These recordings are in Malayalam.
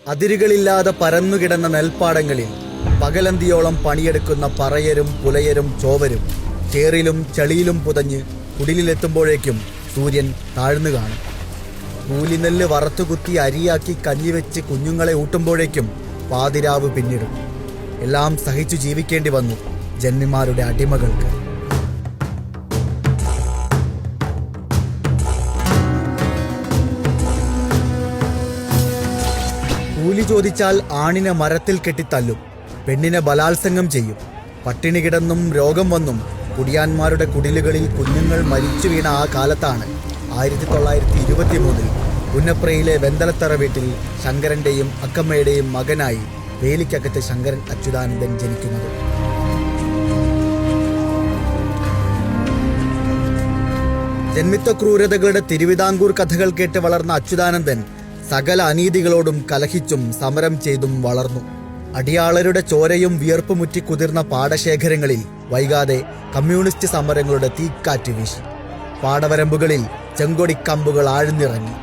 അതിരുകളില്ലാതെ പരന്നുകിടന്ന നെൽപ്പാടങ്ങളിൽ പകലന്തിയോളം പണിയെടുക്കുന്ന പറയരും പുലയരും ചോവരും ചേറിലും ചളിയിലും പുതഞ്ഞ് കുടിലെത്തുമ്പോഴേക്കും സൂര്യൻ താഴ്ന്നു കാണും. കൂലിനെല്ല് വറുത്തുകുത്തി അരിയാക്കി കഞ്ഞിവെച്ച് കുഞ്ഞുങ്ങളെ ഊട്ടുമ്പോഴേക്കും പാതിരാവ് പിന്നിടും. എല്ലാം സഹിച്ചു ജീവിക്കേണ്ടി വന്നു ജന്മിമാരുടെ അടിമകൾക്ക്. കൂലി ചോദിച്ചാൽ ആണിനെ മരത്തിൽ കെട്ടിത്തല്ലും, പെണ്ണിനെ ബലാത്സംഗം ചെയ്യും. പട്ടിണി കിടന്നും രോഗം വന്നും കുടിയാന്മാരുടെ കുടിലുകളിൽ കുഞ്ഞുങ്ങൾ മരിച്ചു വീണ ആ കാലത്താണ് 1923 പുന്നപ്രയിലെ വെന്തലത്തറ വീട്ടിൽ ശങ്കരന്റെയും അക്കമ്മയുടെയും മകനായി വേലിക്കകത്ത് ശങ്കരൻ അച്യുതാനന്ദൻ ജനിക്കുന്നത്. ജന്മിത്വ ക്രൂരതകളുടെ തിരുവിതാംകൂർ കഥകൾ കേട്ട് വളർന്ന അച്യുതാനന്ദൻ സകല അനീതികളോടും കലഹിച്ചും സമരം ചെയ്തും വളർന്നു. അടിയാളരുടെ ചോരയും വിയർപ്പുമുറ്റി കുതിർന്ന പാടശേഖരങ്ങളിൽ വൈകാതെ കമ്മ്യൂണിസ്റ്റ് സമരങ്ങളുടെ തീക്കാറ്റ് വീശി. പാടവരമ്പുകളിൽ ചെങ്കൊടിക്കമ്പുകൾ ആഴ്ന്നിറങ്ങി.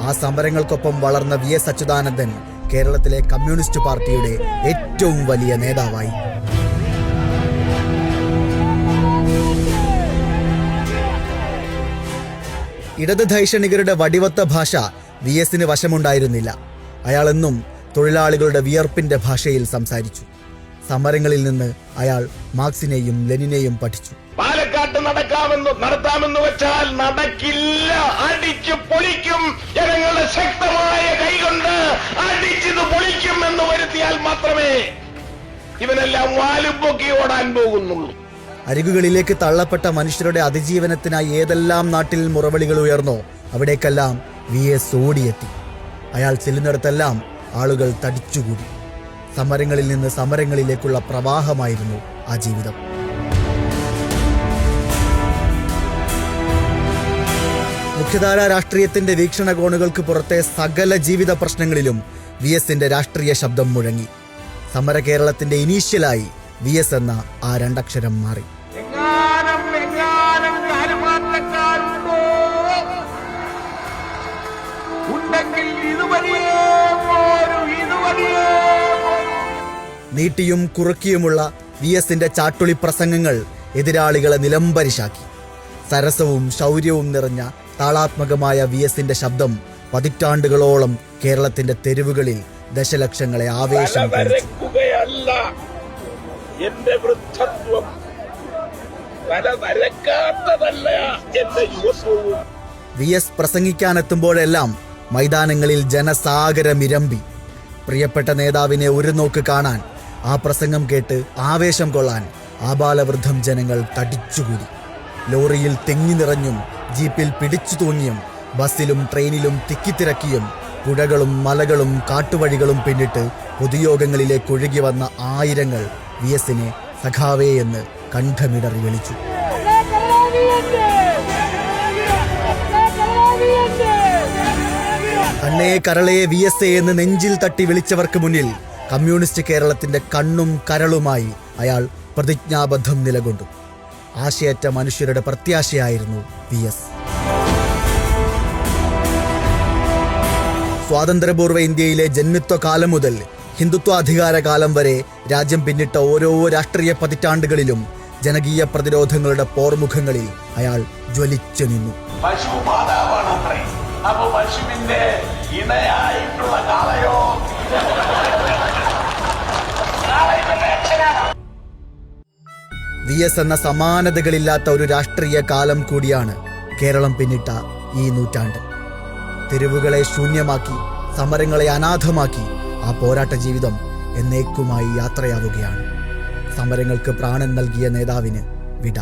ആ സമരങ്ങൾക്കൊപ്പം വളർന്ന VS അച്യുതാനന്ദൻ കേരളത്തിലെ കമ്മ്യൂണിസ്റ്റ് പാർട്ടിയുടെ ഏറ്റവും വലിയ നേതാവായി. ഇടത് ധൈഷണികരുടെ വടിവത്ത ഭാഷ VSന് വശമുണ്ടായിരുന്നില്ല. അയാളെന്നും തൊഴിലാളികളുടെ വിയർപ്പിന്റെ ഭാഷയിൽ സംസാരിച്ചു. സമരങ്ങളിൽ നിന്ന് അയാൾ മാർക്സിനെയും ലെനിനെയും പഠിച്ചു. പാലക്കാട്ട് നടത്താമെന്ന് വെച്ചാൽ നടക്കില്ല, അടിച്ചു പൊളിക്കും, ജനങ്ങളുടെ ശക്തമായ കൈകൊണ്ട് അടിച്ചത് പൊളിക്കും എന്ന് വരുത്തിയാൽ മാത്രമേ ഇവനെല്ലാം വാലുപൊക്കി ഓടാൻ പോകുന്നുള്ളൂ. അരികുകളിലേക്ക് തള്ളപ്പെട്ട മനുഷ്യരുടെ അതിജീവനത്തിനായി ഏതെല്ലാം നാട്ടിൽ മുറവിളികൾ ഉയർന്നോ അവിടേക്കെല്ലാം VS ഓടിയെത്തി. അയാൾ ചെല്ലുന്നിടത്തെല്ലാം ആളുകൾ തടിച്ചുകൂടി. സമരങ്ങളിൽ നിന്ന് സമരങ്ങളിലേക്കുള്ള പ്രവാഹമായിരുന്നു ആ ജീവിതം. മുഖ്യധാരാ രാഷ്ട്രീയത്തിന്റെ വീക്ഷണകോണുകൾക്ക് പുറത്തെ സകല ജീവിത പ്രശ്നങ്ങളിലും VSന്റെ രാഷ്ട്രീയ ശബ്ദം മുഴങ്ങി. സമര കേരളത്തിന്റെ ഇനീഷ്യലായി VS എന്ന ആ രണ്ടക്ഷരം മാറി. നീട്ടിയും കുറുക്കിയുമുള്ള VSന്റെ ചാട്ടുളി പ്രസംഗങ്ങൾ എതിരാളികളെ നിലംപരിശാക്കി. സരസവും ശൗര്യവും നിറഞ്ഞ താളാത്മകമായ VSന്റെ ശബ്ദം പതിറ്റാണ്ടുകളോളം കേരളത്തിന്റെ തെരുവുകളിൽ ദശലക്ഷങ്ങളെ ആവേശം കൊള്ളിച്ചു. VS പ്രസംഗിക്കാനെത്തുമ്പോഴെല്ലാം മൈതാനങ്ങളിൽ ജനസാഗരമിരമ്പി. പ്രിയപ്പെട്ട നേതാവിനെ ഒരു നോക്ക് കാണാൻ, ആ പ്രസംഗം കേട്ട് ആവേശം കൊള്ളാൻ ആബാലവൃദ്ധം ജനങ്ങൾ തടിച്ചുകൂടി. ലോറിയിൽ തെങ്ങി നിറഞ്ഞും ജീപ്പിൽ പിടിച്ചു തൂങ്ങിയും ബസ്സിലും ട്രെയിനിലും തിക്കിത്തിരക്കിയും പുഴകളും മലകളും കാട്ടുവഴികളും പിന്നിട്ട് പൊതുയോഗങ്ങളിലേക്ക് ഒഴുകി വന്ന ആയിരങ്ങൾ VSനെ സഖാവേ എന്ന് കണ്ഠമിടറി വിളിച്ചു. കണ്ണേ കരളേ VS എന്ന് നെഞ്ചിൽ തട്ടി വിളിച്ചവർക്ക് മുന്നിൽ കമ്മ്യൂണിസ്റ്റ് കേരളത്തിന്റെ കണ്ണും കരളുമായി അയാൾ പ്രതിജ്ഞാബദ്ധം നിലകൊണ്ടു. ആശയറ്റ മനുഷ്യരുടെ പ്രത്യാശയായിരുന്നു VS. സ്വാതന്ത്ര്യപൂർവ്വ ഇന്ത്യയിലെ ജന്മിത്വ കാലം മുതൽ ഹിന്ദുത്വാധികാര കാലം വരെ രാജ്യം പിന്നിട്ട ഓരോ രാഷ്ട്രീയ പതിറ്റാണ്ടുകളിലും ജനകീയ പ്രതിരോധങ്ങളുടെ പോർമുഖങ്ങളിൽ അയാൾ ജ്വലിച്ചു നിന്നു. പശുവിന്റെ ഇണയായിട്ടുള്ള കാളയോ VS എന്ന സമാനതകളില്ലാത്ത ഒരു രാഷ്ട്രീയ കാലം കൂടിയാണ് കേരളം പിന്നിട്ട ഈ നൂറ്റാണ്ട്. തെരുവുകളെ ശൂന്യമാക്കി, സമരങ്ങളെ അനാഥമാക്കി ആ പോരാട്ട ജീവിതം എന്നേക്കുമായി യാത്രയാവുകയാണ്. സമരങ്ങൾക്ക് പ്രാണൻ നൽകിയ നേതാവിന് വിട.